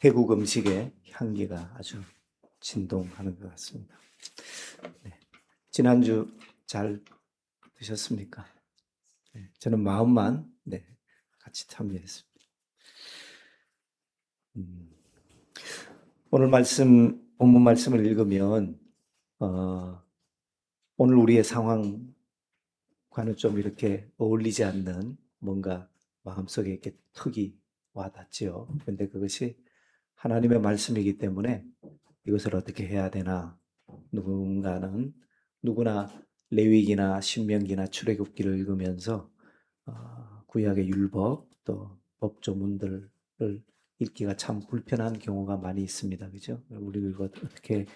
태국 음식의 향기가 아주 진동하는 것 같습니다. 네. 지난주 잘 드셨습니까? 네. 저는 마음만 같이 참여했습니다. 오늘 본문 말씀을 읽으면 오늘 우리의 상황과는 좀 이렇게 어울리지 않는 뭔가 마음속에 이렇게 턱이 와닿지요. 그런데 그것이 하나님의 말씀이기 때문에 이것을 어떻게 해야 되나, 누구나 레위기나 신명기나 출애굽기를 읽으면서 구약의 율법 또 법조문들을 읽기가 참 불편한 경우가 많이 있습니다. 그죠? 우리 이거 어떻게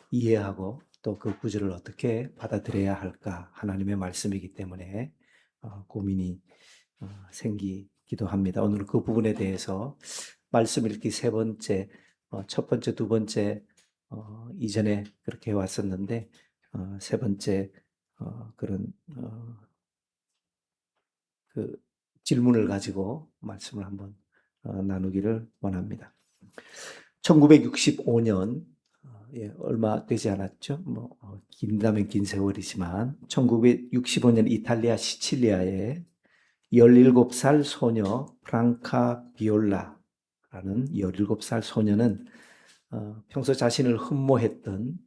이해하고 또 그 구절을 어떻게 받아들여야 할까? 하나님의 말씀이기 때문에 고민이 생기기도 합니다. 오늘 그 부분에 대해서 말씀 읽기 세 번째, 첫 번째, 두 번째 이전에 그렇게 왔었는데 세 번째 그런 그 질문을 가지고 말씀을 한번 나누기를 원합니다. 1965년 얼마 되지 않았죠. 긴다면 긴 세월이지만 1965년 이탈리아 시칠리아에 17살 소녀 프랑카 비올라라는 17살 소녀는 평소 자신을 흠모했던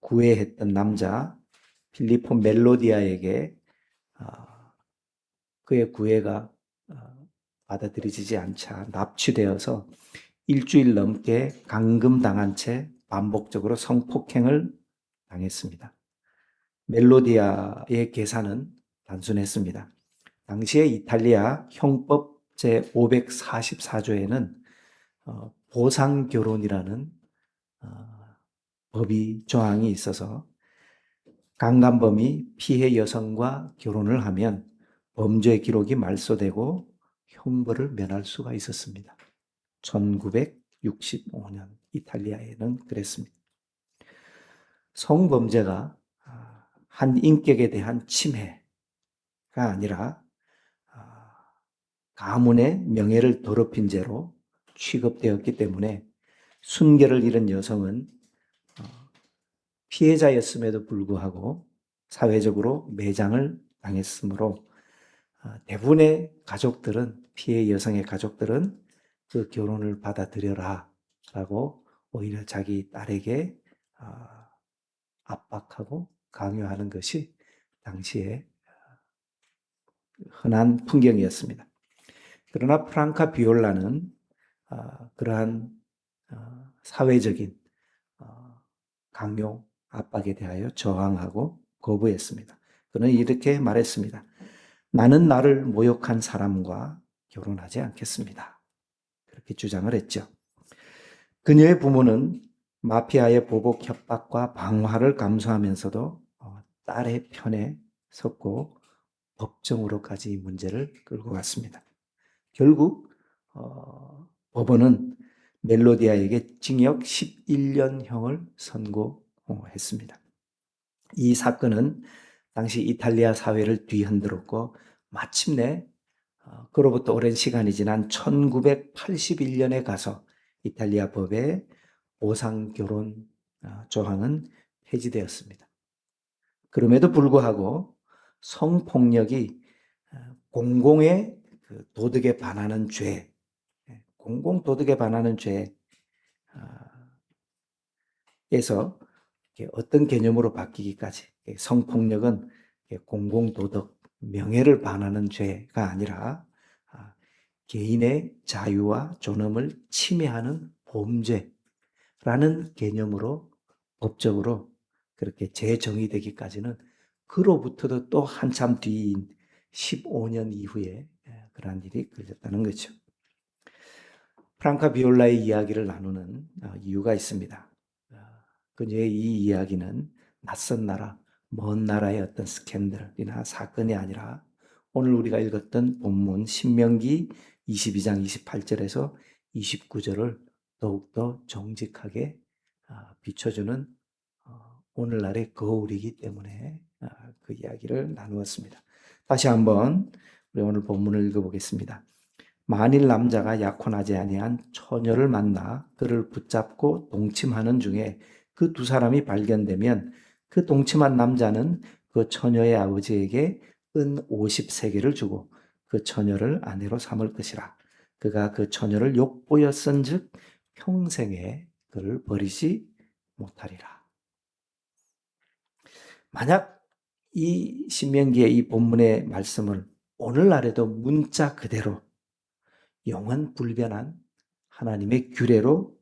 구애했던 남자 필리포 멜로디아에게 그의 구애가 받아들여지지 않자 납치되어서 일주일 넘게 감금당한 채 반복적으로 성폭행을 당했습니다. 멜로디아의 계산은 단순했습니다. 당시의 이탈리아 형법 제544조에는 보상결혼이라는 법이 조항이 있어서 강간범이 피해 여성과 결혼을 하면 범죄 기록이 말소되고 형벌을 면할 수가 있었습니다. 1965년 이탈리아에는 그랬습니다. 성범죄가 한 인격에 대한 침해가 아니라 가문의 명예를 더럽힌 죄로 취급되었기 때문에 순결을 잃은 여성은 피해자였음에도 불구하고 사회적으로 매장을 당했으므로 대부분의 가족들은, 피해 여성의 가족들은 그 결혼을 받아들여라 라고 오히려 자기 딸에게 압박하고 강요하는 것이 당시에 흔한 풍경이었습니다. 그러나 프랑카 비올라는 그러한 사회적인 강요, 압박에 대하여 저항하고 거부했습니다. 그는 이렇게 말했습니다. 나는 나를 모욕한 사람과 결혼하지 않겠습니다. 그렇게 주장을 했죠. 그녀의 부모는 마피아의 보복 협박과 방화를 감수하면서도 딸의 편에 섰고 법정으로까지 이 문제를 끌고 갔습니다. 결국 법원은 멜로디아에게 징역 11년형을 선고했습니다. 이 사건은 당시 이탈리아 사회를 뒤흔들었고 마침내 그로부터 오랜 시간이 지난 1981년에 가서 이탈리아 법의 보상결혼 조항은 폐지되었습니다. 그럼에도 불구하고 성폭력이 공공의 도덕에 반하는 죄, 공공도덕에 반하는 죄에서 어떤 개념으로 바뀌기까지 성폭력은 공공도덕, 명예를 반하는 죄가 아니라 개인의 자유와 존엄을 침해하는 범죄라는 개념으로 법적으로 그렇게 재정의되기까지는 그로부터도 또 한참 뒤인 15년 이후에 그러한 일이 걸렸다는 거죠. 프랑카 비올라의 이야기를 나누는 이유가 있습니다. 그녀의 이 이야기는 낯선 나라, 먼 나라의 어떤 스캔들이나 사건이 아니라 오늘 우리가 읽었던 본문 신명기 22장 28절에서 29절을 더욱더 정직하게 비춰주는 오늘날의 거울이기 때문에 그 이야기를 나누었습니다. 다시 한번 우리 오늘 본문을 읽어보겠습니다. 만일 남자가 약혼하지 아니한 처녀를 만나 그를 붙잡고 동침하는 중에 그 두 사람이 발견되면 그 동침한 남자는 그 처녀의 아버지에게 은 50세겔을 주고 그 처녀를 아내로 삼을 것이라. 그가 그 처녀를 욕보였은즉 평생에 그를 버리지 못하리라. 만약 이 신명기의 이 본문의 말씀을 오늘날에도 문자 그대로 영원 불변한 하나님의 규례로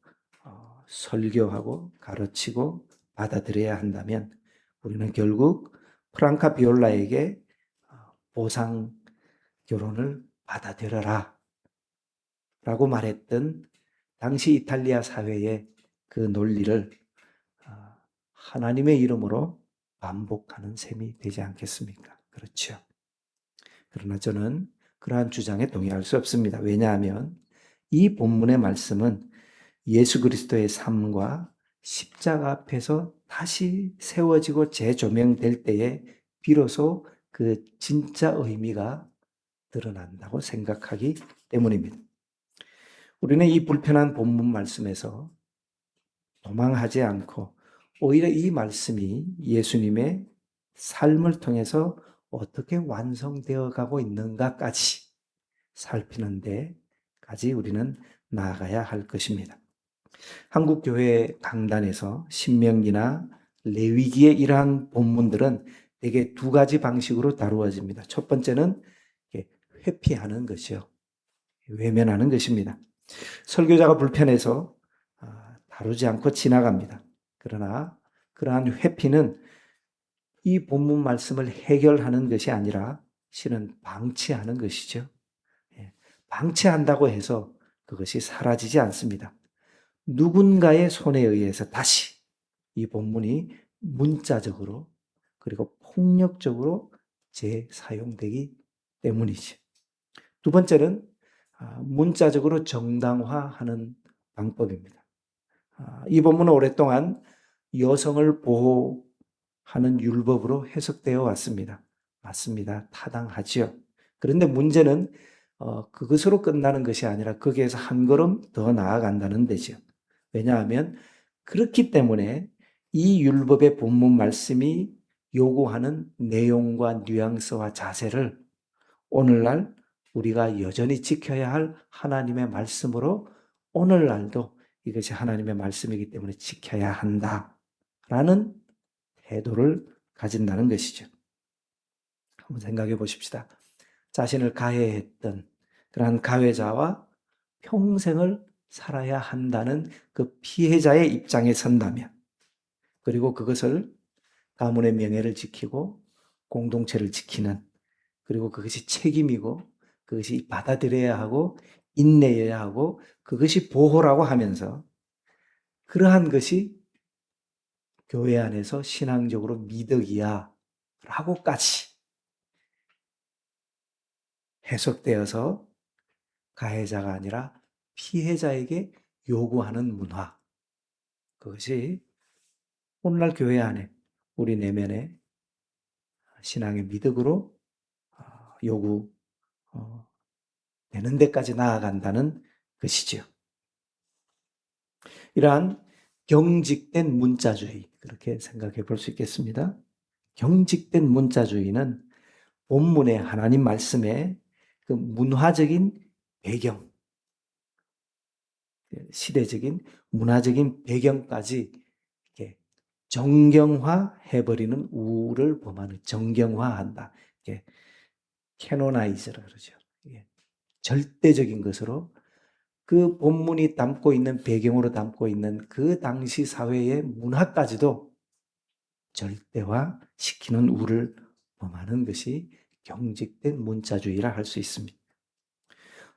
설교하고 가르치고 받아들여야 한다면 우리는 결국 프랑카 비올라에게 보상 결혼을 받아들여라 라고 말했던 당시 이탈리아 사회의 그 논리를 하나님의 이름으로 반복하는 셈이 되지 않겠습니까? 그렇죠. 그러나 저는 그러한 주장에 동의할 수 없습니다. 왜냐하면 이 본문의 말씀은 예수 그리스도의 삶과 십자가 앞에서 다시 세워지고 재조명될 때에 비로소 그 진짜 의미가 드러난다고 생각하기 때문입니다. 우리는 이 불편한 본문 말씀에서 도망하지 않고 오히려 이 말씀이 예수님의 삶을 통해서 어떻게 완성되어 가고 있는가까지 살피는 데까지 우리는 나아가야 할 것입니다. 한국교회 강단에서 신명기나 레위기의 이러한 본문들은 대개 두 가지 방식으로 다루어집니다. 첫 번째는 회피하는 것이요. 외면하는 것입니다. 설교자가 불편해서 다루지 않고 지나갑니다. 그러나 그러한 회피는 이 본문 말씀을 해결하는 것이 아니라 실은 방치하는 것이죠. 방치한다고 해서 그것이 사라지지 않습니다. 누군가의 손에 의해서 다시 이 본문이 문자적으로 그리고 폭력적으로 재사용되기 때문이죠. 두 번째는 문자적으로 정당화하는 방법입니다. 이 본문은 오랫동안 여성을 보호하는 율법으로 해석되어 왔습니다. 맞습니다. 타당하지요. 그런데 문제는 그것으로 끝나는 것이 아니라 거기에서 한 걸음 더 나아간다는 데죠. 왜냐하면 그렇기 때문에 이 율법의 본문 말씀이 요구하는 내용과 뉘앙스와 자세를 오늘날 우리가 여전히 지켜야 할 하나님의 말씀으로 오늘날도 이것이 하나님의 말씀이기 때문에 지켜야 한다라는 태도를 가진다는 것이죠. 한번 생각해 보십시다. 자신을 가해했던 그러한 가해자와 평생을 살아야 한다는 그 피해자의 입장에 선다면, 그리고 그것을 가문의 명예를 지키고 공동체를 지키는, 그리고 그것이 책임이고 그것이 받아들여야 하고 인내해야 하고 그것이 보호라고 하면서 그러한 것이 교회 안에서 신앙적으로 미덕이야 라고까지 해석되어서 가해자가 아니라 피해자에게 요구하는 문화, 그것이 오늘날 교회 안에 우리 내면의 신앙의 미덕으로 요구되는 데까지 나아간다는 것이지요. 이러한 경직된 문자주의, 그렇게 생각해 볼 수 있겠습니다. 경직된 문자주의는 본문의 하나님 말씀의 그 문화적인 배경, 시대적인 문화적인 배경까지 이렇게 정경화해버리는 우를 범하는, 정경화한다. 이게 캐노나이즈라 그러죠. 절대적인 것으로 그 본문이 담고 있는, 배경으로 담고 있는 그 당시 사회의 문화까지도 절대화 시키는 우를 범하는 것이 경직된 문자주의라 할 수 있습니다.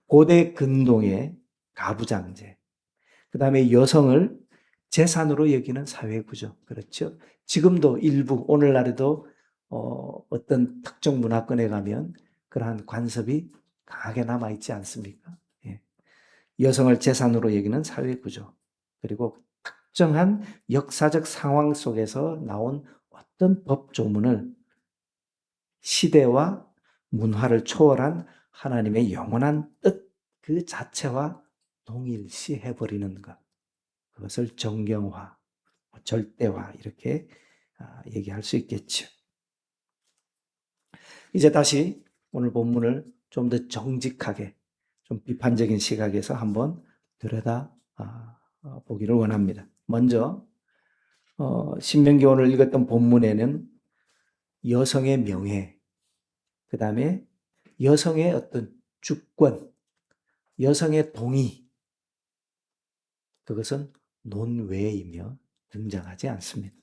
고대 근동의 가부장제, 그 다음에 여성을 재산으로 여기는 사회구조, 그렇죠? 지금도 일부, 오늘날에도 어떤 특정 문화권에 가면 그러한 관습이 강하게 남아있지 않습니까? 예. 여성을 재산으로 여기는 사회구조, 그리고 특정한 역사적 상황 속에서 나온 어떤 법조문을 시대와 문화를 초월한 하나님의 영원한 뜻, 그 자체와 동일시해버리는 것. 그것을 정경화, 절대화 이렇게 얘기할 수 있겠죠. 이제 다시 오늘 본문을 좀 더 정직하게, 좀 비판적인 시각에서 한번 들여다 보기를 원합니다. 먼저 신명기 오늘 읽었던 본문에는 여성의 명예, 그 다음에 여성의 어떤 주권, 여성의 동의, 그것은 논외이며 등장하지 않습니다.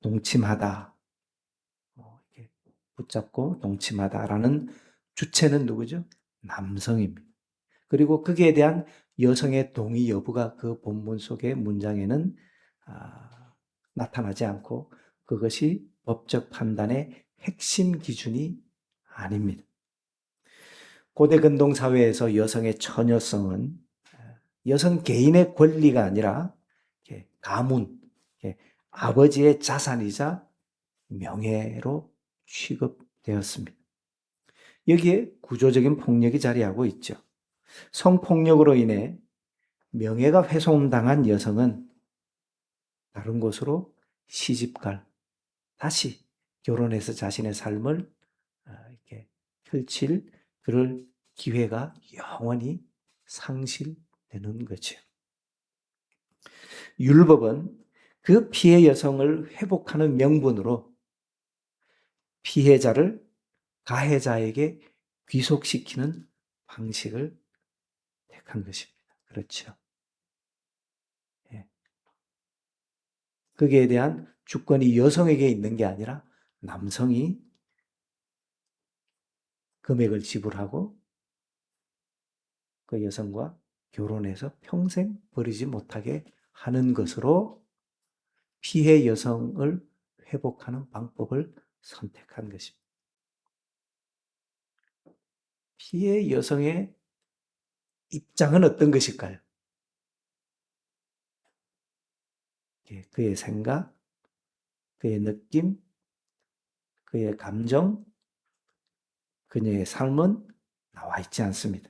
동침하다, 이렇게 붙잡고 동침하다라는 주체는 누구죠? 남성입니다. 그리고 거기에 대한 여성의 동의 여부가 그 본문 속의 문장에는 나타나지 않고 그것이 법적 판단의 핵심 기준이 아닙니다. 고대 근동 사회에서 여성의 처녀성은 여성 개인의 권리가 아니라 가문, 아버지의 자산이자 명예로 취급되었습니다. 여기에 구조적인 폭력이 자리하고 있죠. 성폭력으로 인해 명예가 훼손당한 여성은 다른 곳으로 시집갈, 다시 결혼해서 자신의 삶을 이렇게 펼칠 그럴 기회가 영원히 상실되는 거죠. 율법은 그 피해 여성을 회복하는 명분으로 피해자를 가해자에게 귀속시키는 방식을 택한 것입니다. 그렇죠. 예. 거기에 대한 주권이 여성에게 있는 게 아니라 남성이 금액을 지불하고 그 여성과 결혼해서 평생 버리지 못하게 하는 것으로 피해 여성을 회복하는 방법을 선택한 것입니다. 피해 여성의 입장은 어떤 것일까요? 그의 생각, 그의 느낌, 그의 감정, 그녀의 삶은 나와 있지 않습니다.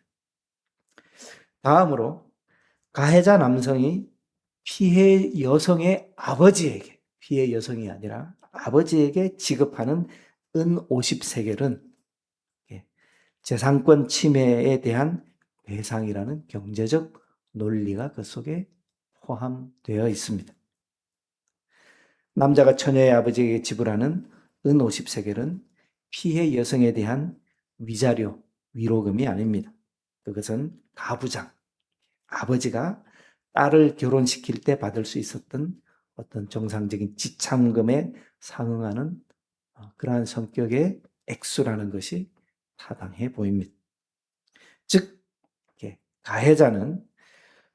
다음으로 가해자 남성이 피해 여성의 아버지에게, 피해 여성이 아니라 아버지에게 지급하는 은 50세겔은 재산권 침해에 대한 배상이라는 경제적 논리가 그 속에 포함되어 있습니다. 남자가 처녀의 아버지에게 지불하는 은 50세겔은 피해 여성에 대한 위자료, 위로금이 아닙니다. 그것은 가부장, 아버지가 딸을 결혼시킬 때 받을 수 있었던 어떤 정상적인 지참금에 상응하는 그러한 성격의 액수라는 것이 타당해 보입니다. 즉, 가해자는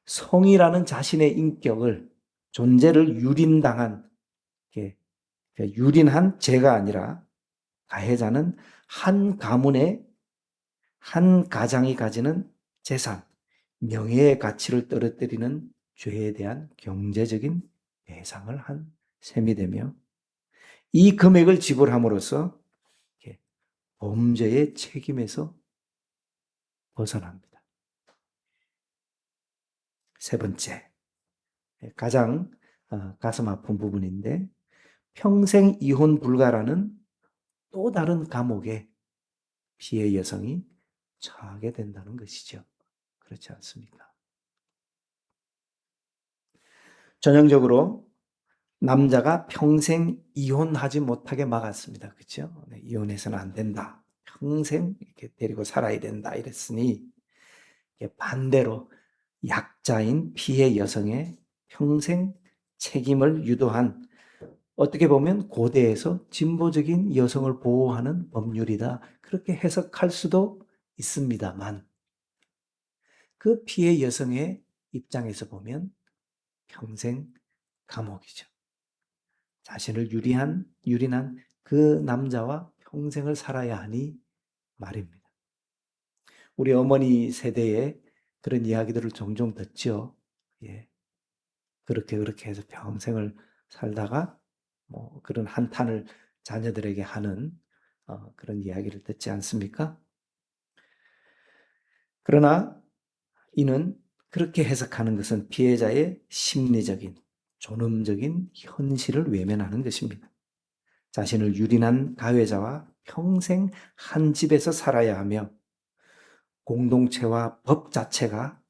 성이라는 자신의 인격을, 존재를 유린한 죄가 아니라 가해자는 한 가문의 한 가장이 가지는 재산, 명예의 가치를 떨어뜨리는 죄에 대한 경제적인 배상을 한 셈이 되며 이 금액을 지불함으로써 범죄의 책임에서 벗어납니다. 세 번째, 가장 가슴 아픈 부분인데 평생 이혼 불가라는 또 다른 감옥에 피해 여성이 처하게 된다는 것이죠. 그렇지 않습니까? 전형적으로 남자가 평생 이혼하지 못하게 막았습니다. 그렇죠? 네, 이혼해서는 안 된다. 평생 이렇게 데리고 살아야 된다. 이랬으니 반대로 약자인 피해 여성의 평생 책임을 유도한 어떻게 보면 고대에서 진보적인 여성을 보호하는 법률이다. 그렇게 해석할 수도 있습니다만 그 피해 여성의 입장에서 보면 평생 감옥이죠. 자신을 유린한 그 남자와 평생을 살아야 하니 말입니다. 우리 어머니 세대에 그런 이야기들을 종종 듣죠. 예. 그렇게 해서 평생을 살다가 그런 한탄을 자녀들에게 하는 그런 이야기를 듣지 않습니까? 그러나 이는 그렇게 해석하는 것은 피해자의 심리적인, 존엄적인 현실을 외면하는 것입니다. 자신을 유린한 가해자와 평생 한 집에서 살아야 하며 공동체와 법 자체가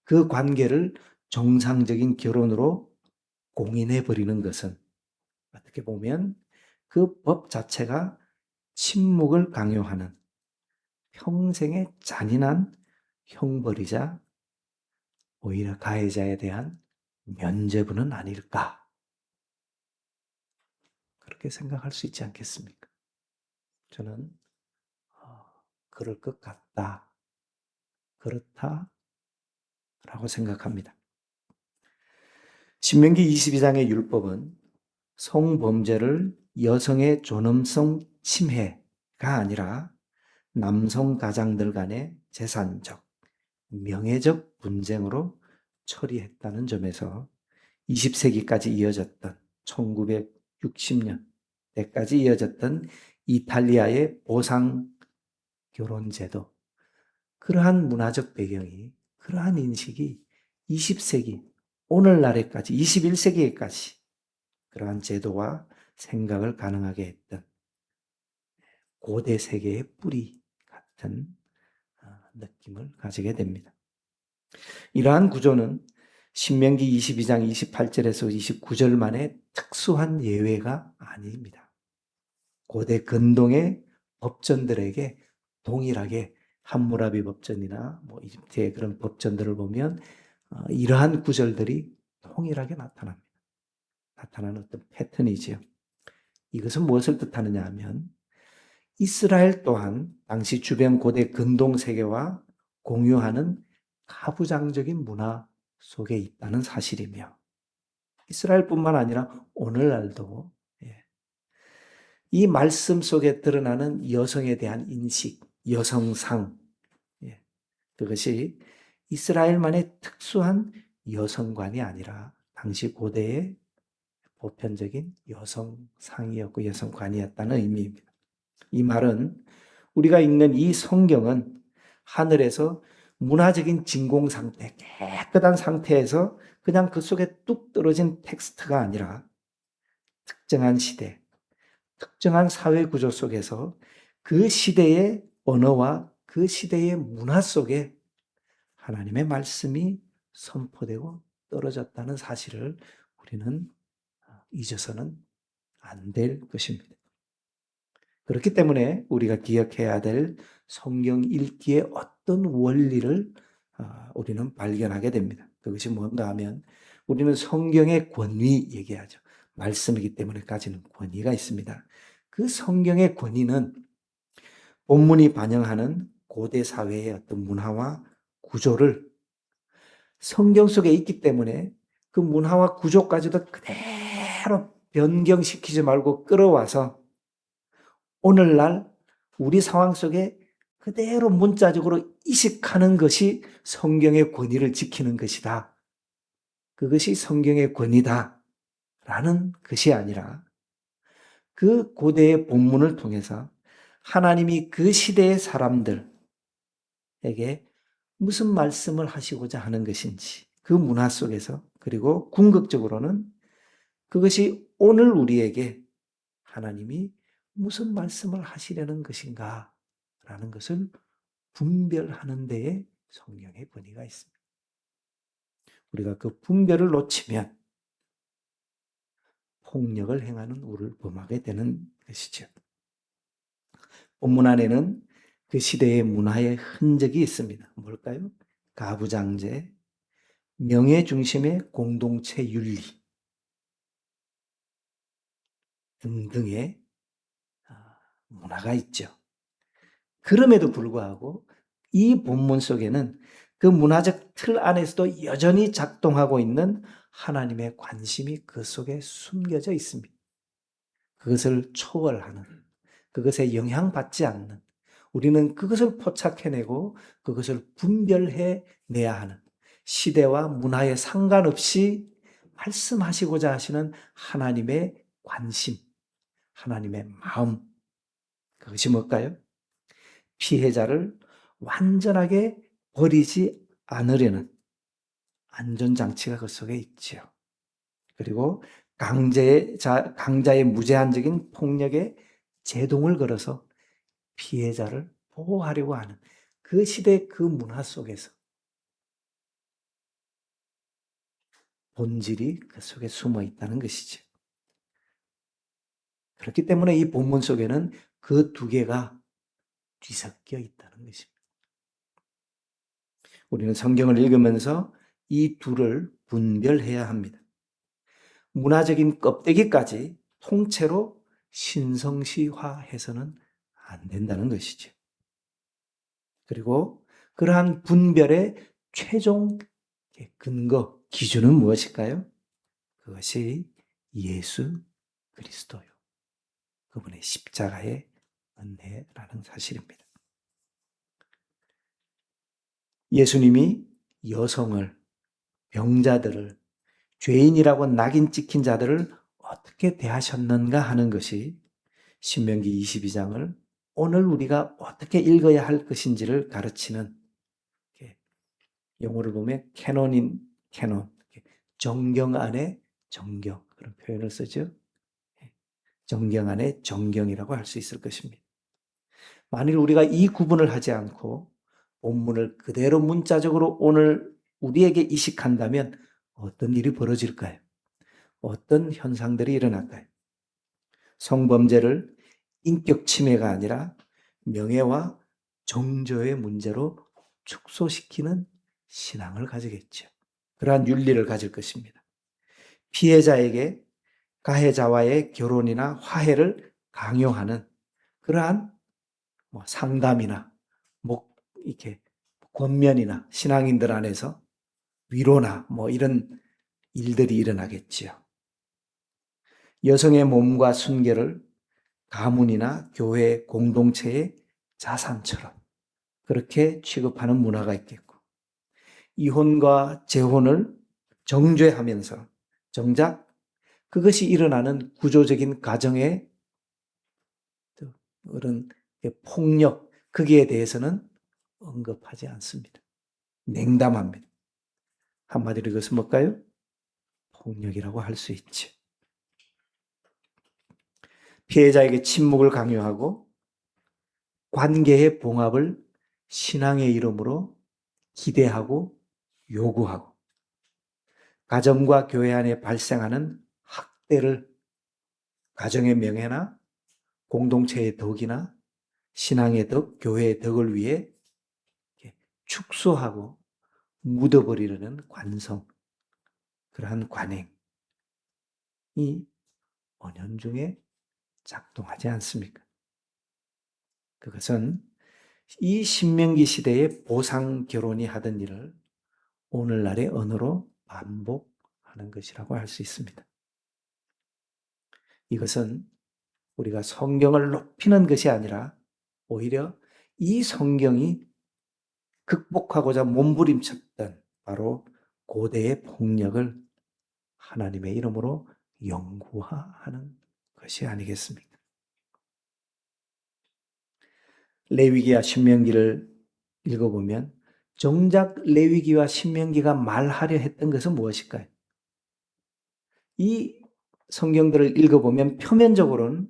그 관계를 정상적인 결혼으로 공인해버리는 것은 어떻게 보면 그 법 자체가 침묵을 강요하는 평생의 잔인한 형벌이자 오히려 가해자에 대한 면죄부는 아닐까, 그렇게 생각할 수 있지 않겠습니까? 저는 그럴 것 같다, 그렇다라고 생각합니다. 신명기 22장의 율법은 성범죄를 여성의 존엄성 침해가 아니라 남성 가장들 간의 재산적, 명예적 분쟁으로 처리했다는 점에서 20세기까지 이어졌던 1960년대까지 이어졌던 이탈리아의 보상 결혼제도, 그러한 문화적 배경이, 그러한 인식이 20세기, 오늘날에까지, 21세기에까지 그러한 제도와 생각을 가능하게 했던 고대 세계의 뿌리 같은 느낌을 가지게 됩니다. 이러한 구조는 신명기 22장 28절에서 29절만의 특수한 예외가 아닙니다. 고대 근동의 법전들에게 동일하게 함무라비 법전이나 이집트의 그런 법전들을 보면 이러한 구절들이 동일하게 나타나는 어떤 패턴이지요. 이것은 무엇을 뜻하느냐 하면 이스라엘 또한 당시 주변 고대 근동 세계와 공유하는 가부장적인 문화 속에 있다는 사실이며, 이스라엘뿐만 아니라 오늘날도 이 말씀 속에 드러나는 여성에 대한 인식, 여성상, 그것이 이스라엘만의 특수한 여성관이 아니라 당시 고대의 보편적인 여성상이었고 여성관이었다는 의미입니다. 이 말은 우리가 읽는 이 성경은 하늘에서 문화적인 진공 상태, 깨끗한 상태에서 그냥 그 속에 뚝 떨어진 텍스트가 아니라 특정한 시대, 특정한 사회 구조 속에서 그 시대의 언어와 그 시대의 문화 속에 하나님의 말씀이 선포되고 떨어졌다는 사실을 우리는 잊어서는 안 될 것입니다. 그렇기 때문에 우리가 기억해야 될 성경 읽기의 어떤 원리를 우리는 발견하게 됩니다. 그것이 뭔가 하면 우리는 성경의 권위 얘기하죠. 말씀이기 때문에 가지는 권위가 있습니다. 그 성경의 권위는 본문이 반영하는 고대 사회의 어떤 문화와 구조를 성경 속에 있기 때문에 그 문화와 구조까지도 그대로 변경시키지 말고 끌어와서 오늘날 우리 상황 속에 그대로 문자적으로 이식하는 것이 성경의 권위를 지키는 것이다, 그것이 성경의 권위다 라는 것이 아니라 그 고대의 본문을 통해서 하나님이 그 시대의 사람들에게 무슨 말씀을 하시고자 하는 것인지 그 문화 속에서, 그리고 궁극적으로는 그것이 오늘 우리에게 하나님이 무슨 말씀을 하시려는 것인가 라는 것을 분별하는 데에 성경의 권위가 있습니다. 우리가 그 분별을 놓치면 폭력을 행하는 우를 범하게 되는 것이죠. 본문 안에는 그 시대의 문화의 흔적이 있습니다. 뭘까요? 가부장제, 명예 중심의 공동체 윤리 등등의 문화가 있죠. 그럼에도 불구하고 이 본문 속에는 그 문화적 틀 안에서도 여전히 작동하고 있는 하나님의 관심이 그 속에 숨겨져 있습니다. 그것을 초월하는, 그것에 영향받지 않는, 우리는 그것을 포착해내고 그것을 분별해내야 하는, 시대와 문화에 상관없이 말씀하시고자 하시는 하나님의 관심, 하나님의 마음, 그것이 뭘까요? 피해자를 완전하게 버리지 않으려는 안전장치가 그 속에 있지요. 그리고 강자의 무제한적인 폭력에 제동을 걸어서 피해자를 보호하려고 하는 그 시대 그 문화 속에서 본질이 그 속에 숨어 있다는 것이죠. 그렇기 때문에 이 본문 속에는 그 두 개가 뒤섞여 있다는 것입니다. 우리는 성경을 읽으면서 이 둘을 분별해야 합니다. 문화적인 껍데기까지 통째로 신성시화해서는 안 된다는 것이죠. 그리고 그러한 분별의 최종 근거, 기준은 무엇일까요? 그것이 예수 그리스도요. 그분의 십자가의 은혜라는 사실입니다. 예수님이 여성을, 병자들을, 죄인이라고 낙인 찍힌 자들을 어떻게 대하셨는가 하는 것이 신명기 22장을 오늘 우리가 어떻게 읽어야 할 것인지를 가르치는, 영어를 보면 캐논, 정경 안에 정경, 그런 표현을 쓰죠. 정경 안에 정경이라고 할 수 있을 것입니다. 만일 우리가 이 구분을 하지 않고 본문을 그대로 문자적으로 오늘 우리에게 이식한다면 어떤 일이 벌어질까요? 어떤 현상들이 일어날까요? 성범죄를 인격 침해가 아니라 명예와 정조의 문제로 축소시키는 신앙을 가지겠죠. 그러한 윤리를 가질 것입니다. 피해자에게 가해자와의 결혼이나 화해를 강요하는 그러한 상담이나 이렇게 권면이나 신앙인들 안에서 위로나 이런 일들이 일어나겠지요. 여성의 몸과 순결을 가문이나 교회 공동체의 자산처럼 그렇게 취급하는 문화가 있겠고, 이혼과 재혼을 정죄하면서 정작 그것이 일어나는 구조적인 가정의 그런 폭력, 거기에 대해서는 언급하지 않습니다. 냉담합니다. 한마디로 이것은 뭘까요? 폭력이라고 할 수 있지. 피해자에게 침묵을 강요하고 관계의 봉합을 신앙의 이름으로 기대하고 요구하고, 가정과 교회 안에 발생하는 학대를 가정의 명예나 공동체의 덕이나 신앙의 덕, 교회의 덕을 위해 축소하고 묻어버리려는 관성, 그러한 관행이 언연중에 작동하지 않습니까? 그것은 이 신명기 시대의 보상 결혼이 하던 일을 오늘날의 언어로 반복하는 것이라고 할 수 있습니다. 이것은 우리가 성경을 높이는 것이 아니라 오히려 이 성경이 극복하고자 몸부림쳤던 바로 고대의 폭력을 하나님의 이름으로 영구화하는 것이 아니겠습니까? 레위기와 신명기를 읽어보면 정작 레위기와 신명기가 말하려 했던 것은 무엇일까요? 이 성경들을 읽어보면 표면적으로는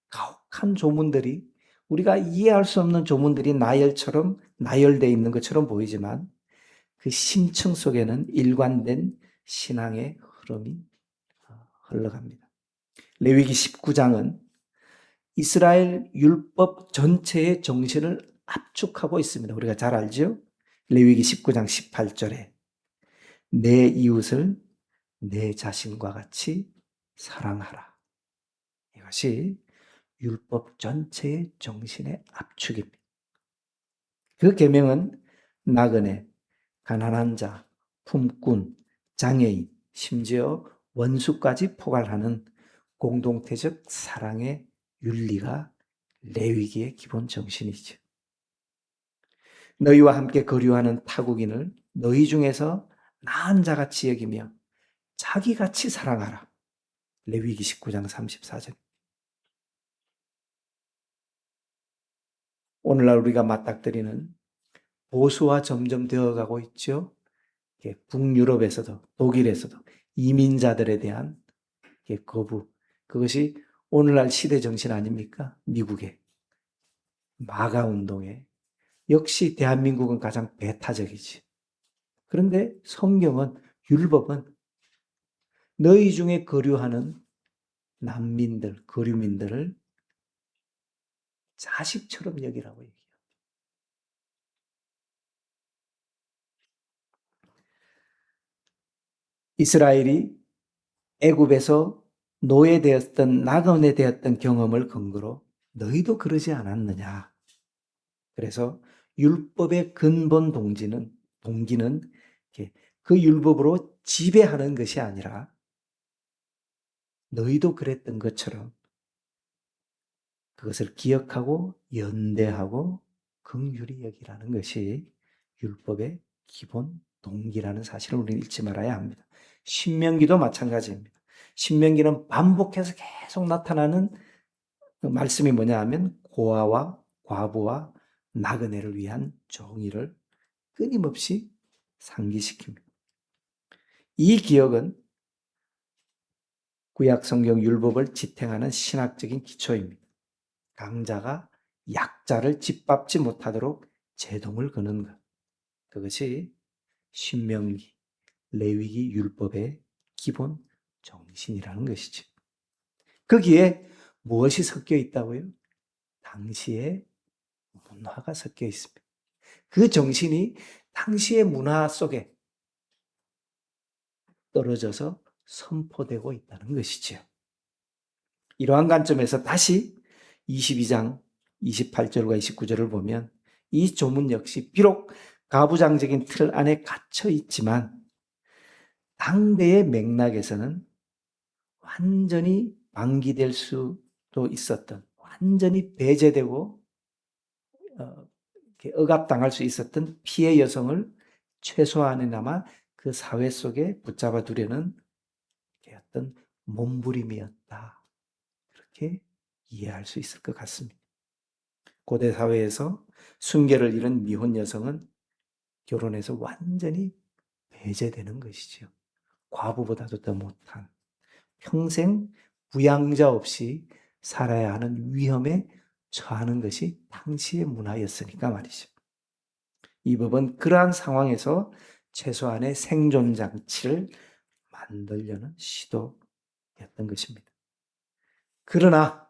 가혹한 조문들이, 우리가 이해할 수 없는 조문들이 나열되어 있는 것처럼 보이지만 그 심층 속에는 일관된 신앙의 흐름이 흘러갑니다. 레위기 19장은 이스라엘 율법 전체의 정신을 압축하고 있습니다. 우리가 잘 알죠? 레위기 19장 18절에 내 이웃을 내 자신과 같이 사랑하라. 이것이 율법 전체의 정신의 압축입니다. 그 계명은 나그네, 가난한 자, 품꾼, 장애인, 심지어 원수까지 포괄하는 공동체적 사랑의 윤리가 레위기의 기본 정신이죠. 너희와 함께 거류하는 타국인을 너희 중에서 나은 자같이 여기며 자기같이 사랑하라. 레위기 19장 34절. 오늘날 우리가 맞닥뜨리는 보수화 점점 되어가고 있죠. 북유럽에서도 독일에서도 이민자들에 대한 거부, 그것이 오늘날 시대 정신 아닙니까? 미국의 마가 운동에 역시 대한민국은 가장 배타적이지. 그런데 성경은, 율법은 너희 중에 거류하는 난민들, 거류민들을 자식처럼 여기라고 얘기해요. 이스라엘이 애굽에서 노예되었던, 나그네 되었던 경험을 근거로 너희도 그러지 않았느냐. 그래서 율법의 근본 동기는 그 율법으로 지배하는 것이 아니라 너희도 그랬던 것처럼 그것을 기억하고 연대하고 긍휼히 여기라는 것이 율법의 기본 동기라는 사실을 우리는 잊지 말아야 합니다. 신명기도 마찬가지입니다. 신명기는 반복해서 계속 나타나는 그 말씀이 뭐냐 하면 고아와 과부와 나그네를 위한 정의를 끊임없이 상기시킵니다. 이 기억은 구약 성경 율법을 지탱하는 신학적인 기초입니다. 강자가 약자를 짓밟지 못하도록 제동을 거는 것. 그것이 신명기, 레위기 율법의 기본 정신이라는 것이죠. 거기에 무엇이 섞여 있다고요? 당시의 문화가 섞여 있습니다. 그 정신이 당시의 문화 속에 떨어져서 선포되고 있다는 것이죠. 이러한 관점에서 다시 22장 28절과 29절을 보면 이 조문 역시 비록 가부장적인 틀 안에 갇혀 있지만 당대의 맥락에서는 완전히 방기될 수도 있었던, 완전히 배제되고 억압당할 수 있었던 피해 여성을 최소한이나마 그 사회 속에 붙잡아 두려는 어떤 몸부림이었다. 그렇게 이해할 수 있을 것 같습니다. 고대 사회에서 순결을 잃은 미혼 여성은 결혼해서 완전히 배제되는 것이죠. 과부보다도 더 못한, 평생 부양자 없이 살아야 하는 위험에 처하는 것이 당시의 문화였으니까 말이죠. 이 법은 그러한 상황에서 최소한의 생존 장치를 만들려는 시도였던 것입니다. 그러나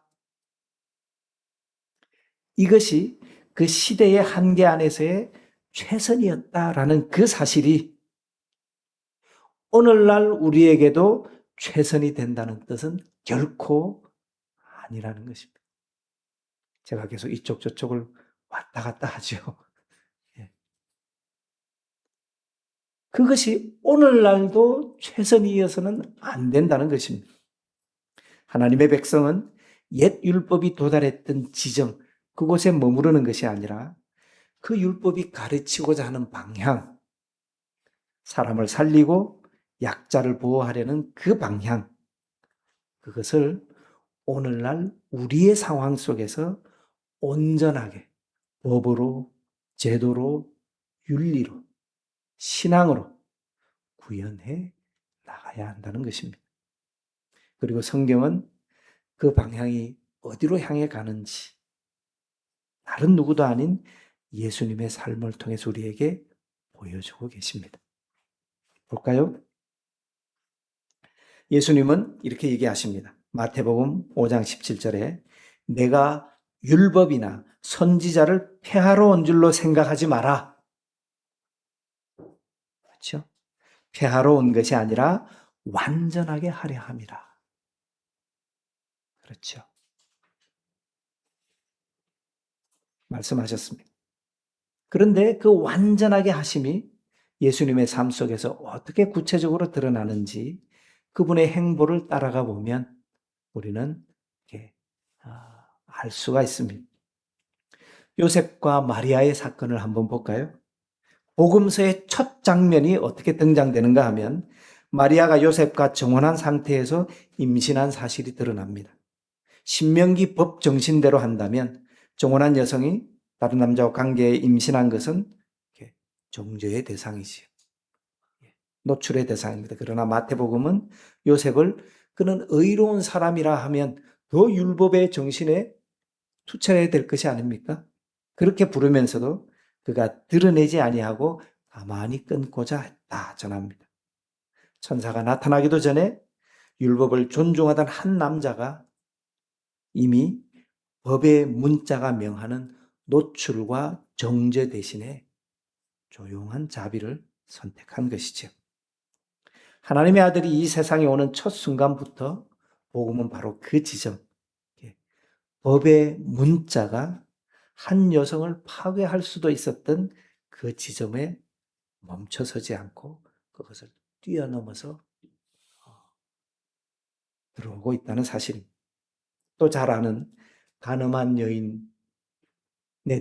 이것이 그 시대의 한계 안에서의 최선이었다라는 그 사실이 오늘날 우리에게도 최선이 된다는 뜻은 결코 아니라는 것입니다. 제가 계속 이쪽 저쪽을 왔다 갔다 하죠. 그것이 오늘날도 최선이어서는 안 된다는 것입니다. 하나님의 백성은 옛 율법이 도달했던 지점, 그곳에 머무르는 것이 아니라 그 율법이 가르치고자 하는 방향, 사람을 살리고 약자를 보호하려는 그 방향, 그것을 오늘날 우리의 상황 속에서 온전하게 법으로, 제도로, 윤리로, 신앙으로 구현해 나가야 한다는 것입니다. 그리고 성경은 그 방향이 어디로 향해 가는지 다른 누구도 아닌 예수님의 삶을 통해서 우리에게 보여주고 계십니다. 볼까요? 예수님은 이렇게 얘기하십니다. 마태복음 5장 17절에 내가 율법이나 선지자를 폐하러 온 줄로 생각하지 마라. 그렇죠? 폐하러 온 것이 아니라 완전하게 하려 함이라. 그렇죠? 말씀하셨습니다. 그런데 그 완전하게 하심이 예수님의 삶 속에서 어떻게 구체적으로 드러나는지 그분의 행보를 따라가 보면 우리는 이렇게 알 수가 있습니다. 요셉과 마리아의 사건을 한번 볼까요? 복음서의 첫 장면이 어떻게 등장되는가 하면 마리아가 요셉과 정혼한 상태에서 임신한 사실이 드러납니다. 신명기 법 정신대로 한다면 정혼한 여성이 다른 남자와 관계에 임신한 것은 정죄의 대상이지요. 노출의 대상입니다. 그러나 마태복음은 요셉을 그는 의로운 사람이라 하면 더 율법의 정신에 투철해야 될 것이 아닙니까? 그렇게 부르면서도 그가 드러내지 아니하고 가만히 끊고자 했다 전합니다. 천사가 나타나기도 전에 율법을 존중하던 한 남자가 이미 법의 문자가 명하는 노출과 정죄 대신에 조용한 자비를 선택한 것이죠. 하나님의 아들이 이 세상에 오는 첫 순간부터 복음은 바로 그 지점, 법의 문자가 한 여성을 파괴할 수도 있었던 그 지점에 멈춰서지 않고 그것을 뛰어넘어서 들어오고 있다는 사실입니다. 또 잘 아는 가늠한 여인에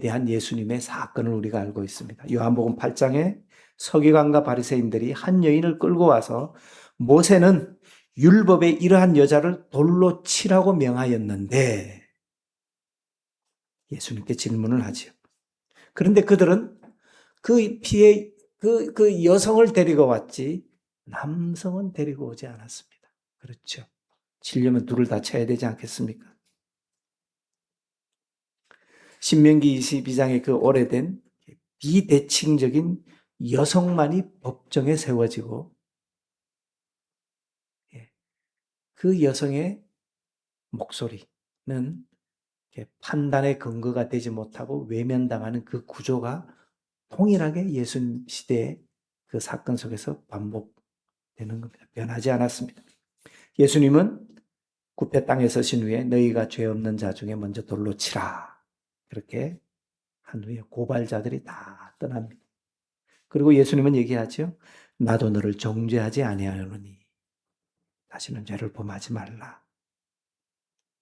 대한 예수님의 사건을 우리가 알고 있습니다. 요한복음 8장에 서기관과 바리새인들이 한 여인을 끌고 와서 모세는 율법에 이러한 여자를 돌로 치라고 명하였는데 예수님께 질문을 하지요. 그런데 그들은 그 피해 그 여성을 데리고 왔지 남성은 데리고 오지 않았습니다. 그렇죠. 치려면 둘을 다 쳐야 되지 않겠습니까? 신명기 22장의 그 오래된 비대칭적인 여성만이 법정에 세워지고 그 여성의 목소리는 판단의 근거가 되지 못하고 외면당하는 그 구조가 동일하게 예수님 시대의 그 사건 속에서 반복되는 겁니다. 변하지 않았습니다. 예수님은 구패 땅에 서신 후에 너희가 죄 없는 자 중에 먼저 돌로 치라. 그렇게 한 후에 고발자들이 다 떠납니다. 그리고 예수님은 얘기하죠. 나도 너를 정죄하지 아니하노니 다시는 죄를 범하지 말라.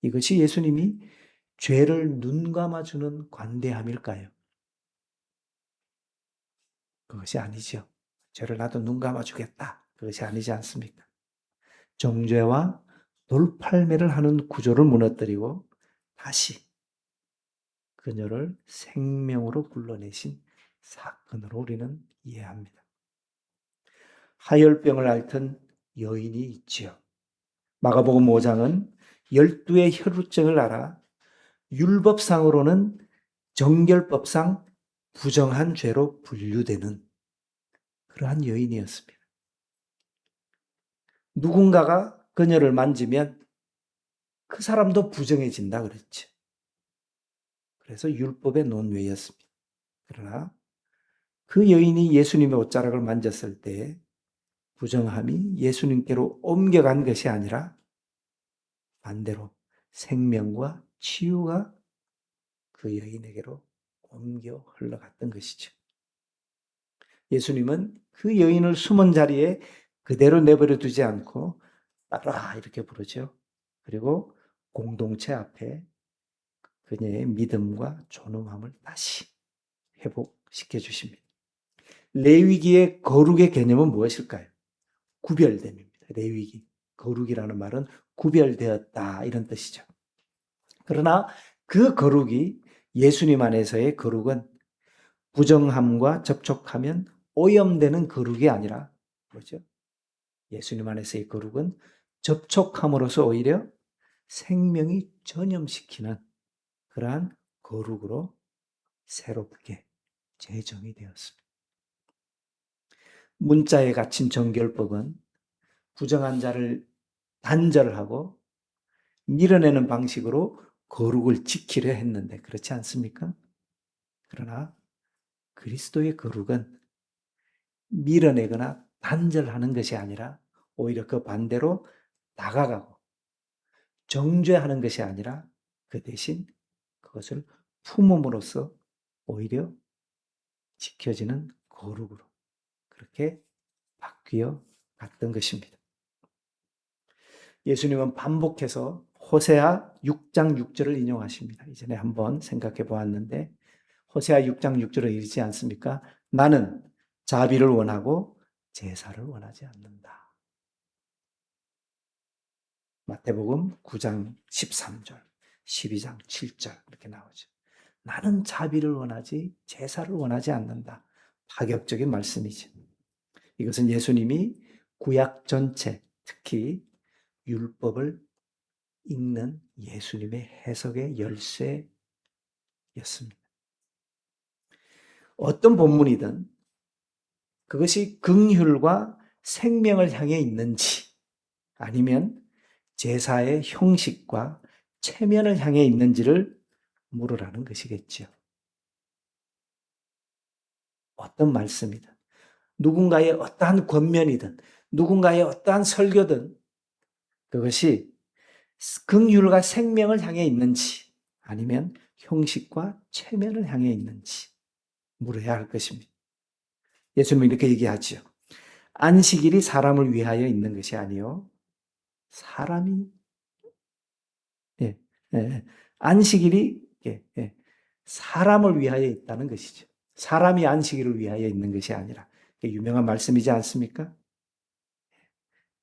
이것이 예수님이 죄를 눈감아주는 관대함일까요? 그것이 아니죠. 죄를 나도 눈감아주겠다. 그것이 아니지 않습니까? 정죄와 돌팔매를 하는 구조를 무너뜨리고 다시 그녀를 생명으로 불러내신 사건으로 우리는 이해합니다. 하열병을 앓던 여인이 있지요. 마가복음 5장은 12의 혈루증을 앓아 율법상으로는 정결법상 부정한 죄로 분류되는 그러한 여인이었습니다. 누군가가 그녀를 만지면 그 사람도 부정해진다 그랬죠. 그래서 율법의 논외였습니다. 그러나 그 여인이 예수님의 옷자락을 만졌을 때 부정함이 예수님께로 옮겨간 것이 아니라 반대로 생명과 치유가 그 여인에게로 옮겨 흘러갔던 것이죠. 예수님은 그 여인을 숨은 자리에 그대로 내버려 두지 않고 따라 이렇게 부르죠. 그리고 공동체 앞에 그녀의 믿음과 존엄함을 다시 회복시켜 주십니다. 레위기의 거룩의 개념은 무엇일까요? 구별됨입니다. 레위기. 거룩이라는 말은 구별되었다 이런 뜻이죠. 그러나 그 거룩이 예수님 안에서의 거룩은 부정함과 접촉하면 오염되는 거룩이 아니라 뭐죠? 예수님 안에서의 거룩은 접촉함으로써 오히려 생명이 전염시키는 그러한 거룩으로 새롭게 제정이 되었습니다. 문자에 갇힌 정결법은 부정한 자를 단절하고 밀어내는 방식으로 거룩을 지키려 했는데 그렇지 않습니까? 그러나 그리스도의 거룩은 밀어내거나 단절하는 것이 아니라 오히려 그 반대로 다가가고 정죄하는 것이 아니라 그 대신 그것을 품음으로써 오히려 지켜지는 거룩으로 그렇게 바뀌어 갔던 것입니다. 예수님은 반복해서 호세아 6장 6절을 인용하십니다. 이전에 한번 생각해 보았는데 호세아 6장 6절을 읽지 않습니까? 나는 자비를 원하고 제사를 원하지 않는다. 마태복음 9장 13절, 12장 7절 이렇게 나오죠. 나는 자비를 원하지 제사를 원하지 않는다. 파격적인 말씀이죠. 이것은 예수님이 구약 전체, 특히 율법을 읽는 예수님의 해석의 열쇠였습니다. 어떤 본문이든 그것이 긍휼과 생명을 향해 있는지 아니면 제사의 형식과 체면을 향해 있는지를 물으라는 것이겠죠. 어떤 말씀이든 누군가의 어떠한 권면이든 누군가의 어떠한 설교든 그것이 긍휼과 생명을 향해 있는지 아니면 형식과 체면을 향해 있는지 물어야 할 것입니다. 예수님은 이렇게 얘기하죠. 안식일이 사람을 위하여 있는 것이 아니요 사람이 예, 예, 안식일이 사람을 위하여 있다는 것이죠. 사람이 안식일을 위하여 있는 것이 아니라 유명한 말씀이지 않습니까?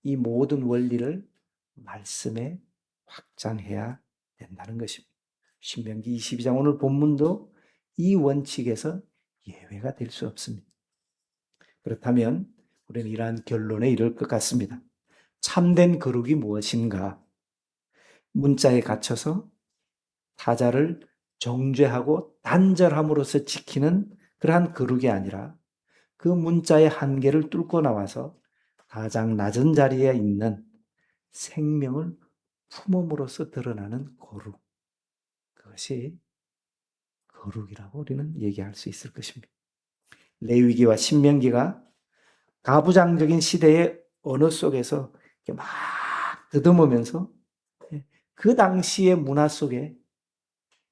이 모든 원리를 말씀에 확장해야 된다는 것입니다. 신명기 22장 오늘 본문도 이 원칙에서 예외가 될 수 없습니다. 그렇다면 우리는 이러한 결론에 이를 것 같습니다. 참된 거룩이 무엇인가? 문자에 갇혀서 타자를 정죄하고 단절함으로써 지키는 그러한 거룩이 아니라 그 문자의 한계를 뚫고 나와서 가장 낮은 자리에 있는 생명을 품음으로써 드러나는 거룩. 그것이 거룩이라고 우리는 얘기할 수 있을 것입니다. 레위기와 신명기가 가부장적인 시대의 언어 속에서 막 더듬으면서 그 당시의 문화 속에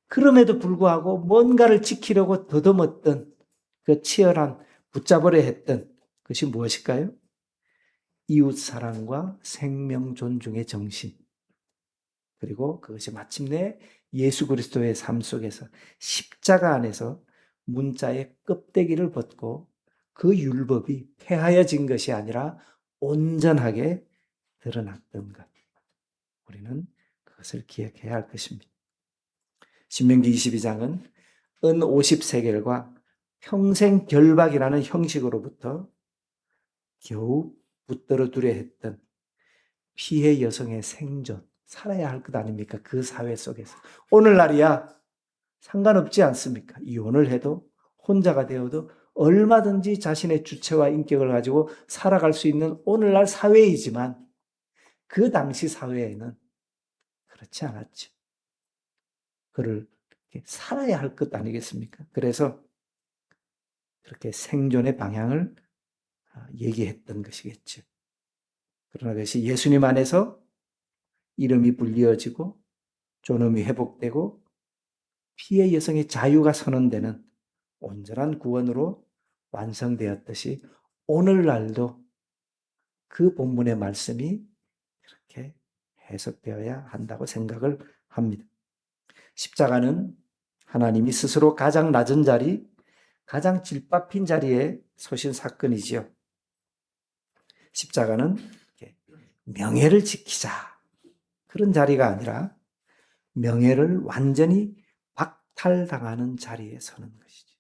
그럼에도 불구하고 뭔가를 지키려고 더듬었던 그 치열한 붙잡으려 했던 것이 무엇일까요? 이웃 사랑과 생명 존중의 정신. 그리고 그것이 마침내 예수 그리스도의 삶 속에서 십자가 안에서 문자의 껍데기를 벗고 그 율법이 폐하여진 것이 아니라 온전하게 드러났던 것. 우리는 그것을 기억해야 할 것입니다. 신명기 22장은 은 50세겔과 평생 결박이라는 형식으로부터 겨우 붙들어 두려 했던 피해 여성의 생존, 살아야 할 것 아닙니까? 그 사회 속에서. 오늘날이야 상관없지 않습니까? 이혼을 해도 혼자가 되어도 얼마든지 자신의 주체와 인격을 가지고 살아갈 수 있는 오늘날 사회이지만 그 당시 사회에는 그렇지 않았죠. 그를 살아야 할 것 아니겠습니까? 그래서 그렇게 생존의 방향을 얘기했던 것이겠죠. 그러나 그것이 예수님 안에서 이름이 불리어지고 존엄이 회복되고 피해 여성의 자유가 선언되는 온전한 구원으로 완성되었듯이 오늘날도 그 본문의 말씀이 그렇게 해석되어야 한다고 생각을 합니다. 십자가는 하나님이 스스로 가장 낮은 자리, 가장 질밥힌 자리에 서신 사건이지요. 십자가는 명예를 지키자 그런 자리가 아니라 명예를 완전히 박탈당하는 자리에 서는 것이죠.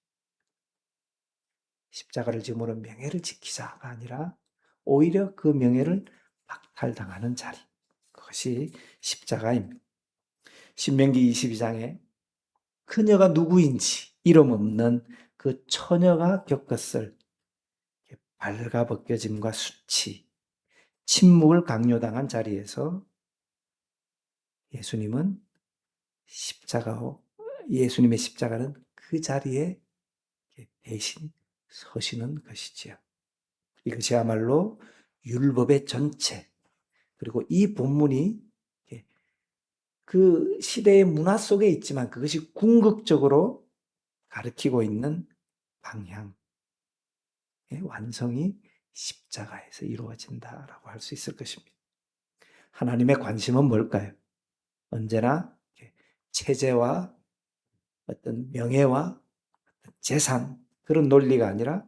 십자가를 지므로 명예를 지키자가 아니라 오히려 그 명예를 박탈당하는 자리. 그것이 십자가입니다. 신명기 22장에 그녀가 누구인지 이름 없는 그 처녀가 겪었을 발가벗겨짐과 수치, 침묵을 강요당한 자리에서 예수님의 십자가는 그 자리에 대신 서시는 것이지요. 이것이야말로 율법의 전체, 그리고 이 본문이 그 시대의 문화 속에 있지만 그것이 궁극적으로 가리키고 있는 방향의 완성이 십자가에서 이루어진다라고 할 수 있을 것입니다. 하나님의 관심은 뭘까요? 언제나 체제와 어떤 명예와 재산 그런 논리가 아니라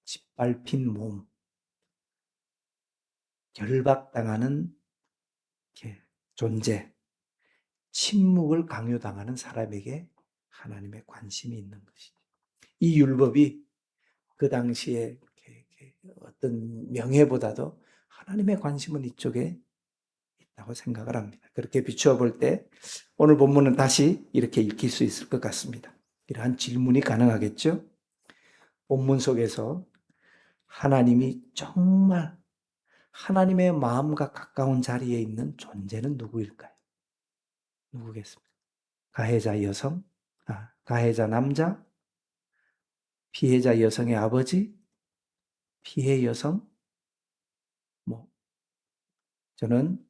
짓밟힌 몸, 결박당하는 존재, 침묵을 강요당하는 사람에게 하나님의 관심이 있는 것이죠. 이 율법이 그 당시에 어떤 명예보다도 하나님의 관심은 이쪽에 있다고 생각을 합니다. 그렇게 비추어 볼 때 오늘 본문은 다시 이렇게 읽힐 수 있을 것 같습니다. 이러한 질문이 가능하겠죠? 본문 속에서 하나님이 정말 하나님의 마음과 가까운 자리에 있는 존재는 누구일까요? 누구겠습니까? 가해자 여성, 가해자 남자, 피해자 여성의 아버지, 피해 여성, 저는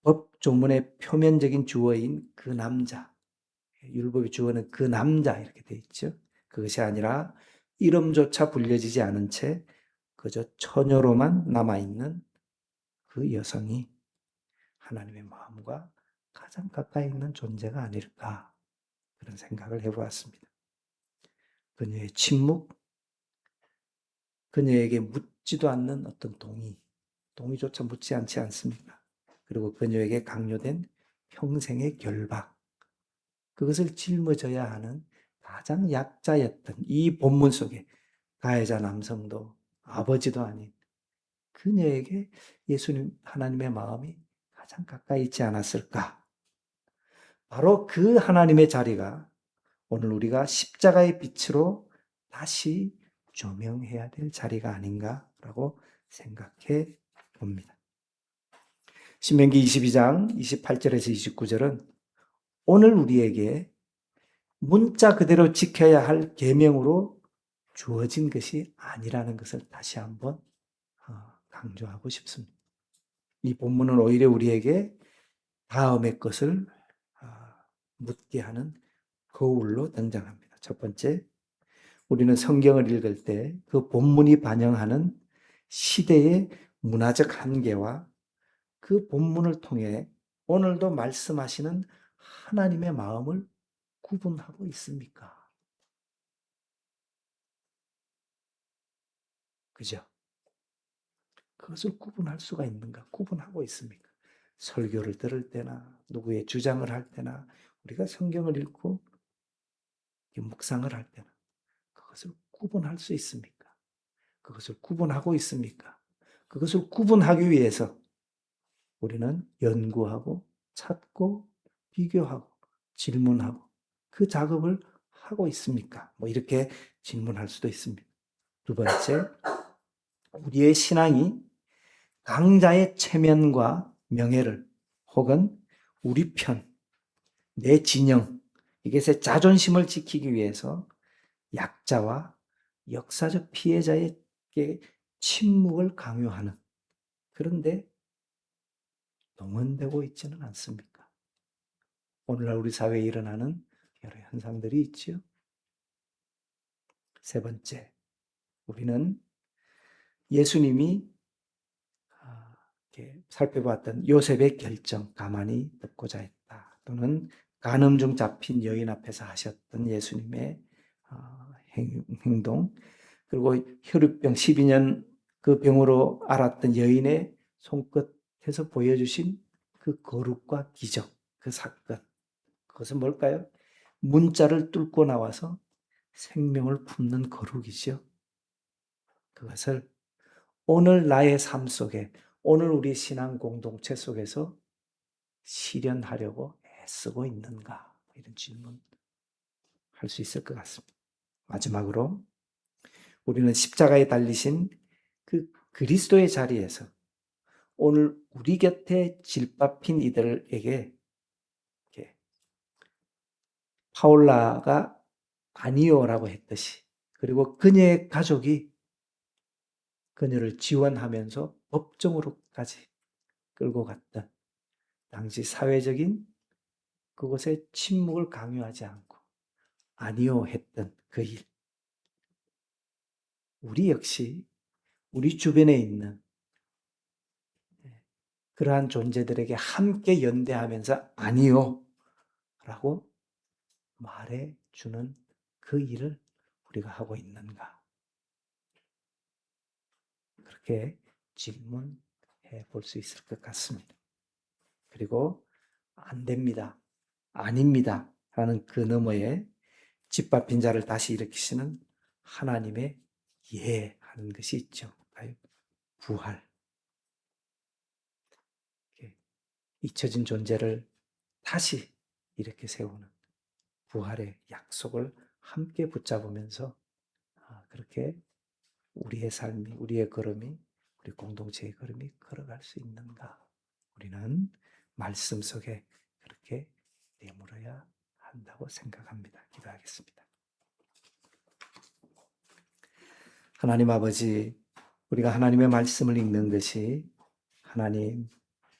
법 조문의 표면적인 주어인 그 남자, 율법의 주어는 그 남자 이렇게 돼 있죠. 그것이 아니라 이름조차 불려지지 않은 채 그저 처녀로만 남아있는 그 여성이 하나님의 마음과 가장 가까이 있는 존재가 아닐까 그런 생각을 해보았습니다. 그녀의 침묵, 그녀에게 묻지도 않는 어떤 동의조차 묻지 않지 않습니까? 그리고 그녀에게 강요된 평생의 결박, 그것을 짊어져야 하는 가장 약자였던 이 본문 속에 가해자 남성도 아버지도 아닌 그녀에게 예수님 하나님의 마음이 가장 가까이 있지 않았을까? 바로 그 하나님의 자리가 오늘 우리가 십자가의 빛으로 다시 조명해야 될 자리가 아닌가라고 생각해 봅니다. 신명기 22장 28절에서 29절은 오늘 우리에게 문자 그대로 지켜야 할 계명으로 주어진 것이 아니라는 것을 다시 한번 강조하고 싶습니다. 이 본문은 오히려 우리에게 다음의 것을 묻게 하는 거울로 등장합니다. 첫 번째, 우리는 성경을 읽을 때 그 본문이 반영하는 시대의 문화적 한계와 그 본문을 통해 오늘도 말씀하시는 하나님의 마음을 구분하고 있습니까? 그죠? 그것을 구분할 수가 있는가? 구분하고 있습니까? 설교를 들을 때나 누구의 주장을 할 때나 우리가 성경을 읽고 묵상을 할 때나 그것을 구분할 수 있습니까? 그것을 구분하고 있습니까? 그것을 구분하기 위해서 우리는 연구하고 찾고 비교하고 질문하고 그 작업을 하고 있습니까? 이렇게 질문할 수도 있습니다. 두 번째, 우리의 신앙이 강자의 체면과 명예를 혹은 우리 편, 내 진영, 이것의 자존심을 지키기 위해서 약자와 역사적 피해자에게 침묵을 강요하는, 그런데 동원되고 있지는 않습니까? 오늘날 우리 사회에 일어나는 여러 현상들이 있지요. 세 번째, 우리는 예수님이 살펴봤던 요셉의 결정 가만히 듣고자 했다. 또는 간음 중 잡힌 여인 앞에서 하셨던 예수님의 행동, 그리고 혈루병 12년 그 병으로 앓았던 여인의 손끝에서 보여주신 그 거룩과 기적, 그 사건, 그것은 뭘까요? 문자를 뚫고 나와서 생명을 품는 거룩이죠. 그것을 오늘 나의 삶 속에, 오늘 우리 신앙 공동체 속에서 실현하려고 애쓰고 있는가? 이런 질문 할 수 있을 것 같습니다. 마지막으로 우리는 십자가에 달리신 그 그리스도의 자리에서 오늘 우리 곁에 질밥힌 이들에게 파울라가 아니요라고 했듯이, 그리고 그녀의 가족이 그녀를 지원하면서 법정으로까지 끌고 갔던 당시 사회적인 그곳에 침묵을 강요하지 않고 아니요 했던 그 일. 우리 역시 우리 주변에 있는 그러한 존재들에게 함께 연대하면서 아니요 라고 말해주는 그 일을 우리가 하고 있는가? 그렇게 질문해 볼 수 있을 것 같습니다. 그리고 안 됩니다, 아닙니다 라는 그 너머에 짓밟힌 자를 다시 일으키시는 하나님의 이해하는 것이 있죠. 바로 부활. 잊혀진 존재를 다시 이렇게 세우는 부활의 약속을 함께 붙잡으면서 그렇게 우리의 삶이, 우리의 걸음이, 우리 공동체의 걸음이 걸어갈 수 있는가? 우리는 말씀 속에 그렇게 내몰아야 한다고 생각합니다. 기도하겠습니다. 하나님 아버지, 우리가 하나님의 말씀을 읽는 것이 하나님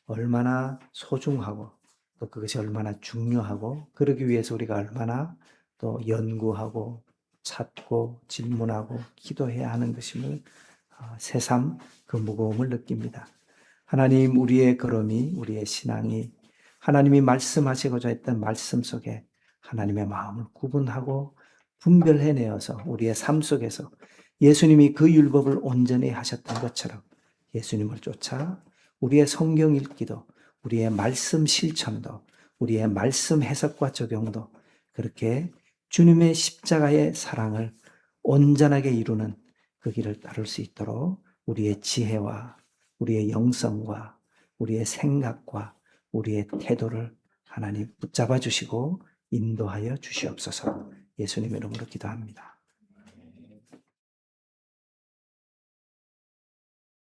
얼마나 소중하고 또 그것이 얼마나 중요하고 그러기 위해서 우리가 얼마나 또 연구하고 찾고 질문하고 기도해야 하는 것임을 새삼 그 무거움을 느낍니다. 하나님, 우리의 걸음이, 우리의 신앙이 하나님이 말씀하시고자 했던 말씀 속에 하나님의 마음을 구분하고 분별해내어서 우리의 삶 속에서 예수님이 그 율법을 온전히 하셨던 것처럼 예수님을 쫓아 우리의 성경 읽기도, 우리의 말씀 실천도, 우리의 말씀 해석과 적용도 그렇게 주님의 십자가의 사랑을 온전하게 이루는 그 길을 따를 수 있도록 우리의 지혜와 우리의 영성과 우리의 생각과 우리의 태도를 하나님 붙잡아 주시고 인도하여 주시옵소서. 예수님의 이름으로 기도합니다.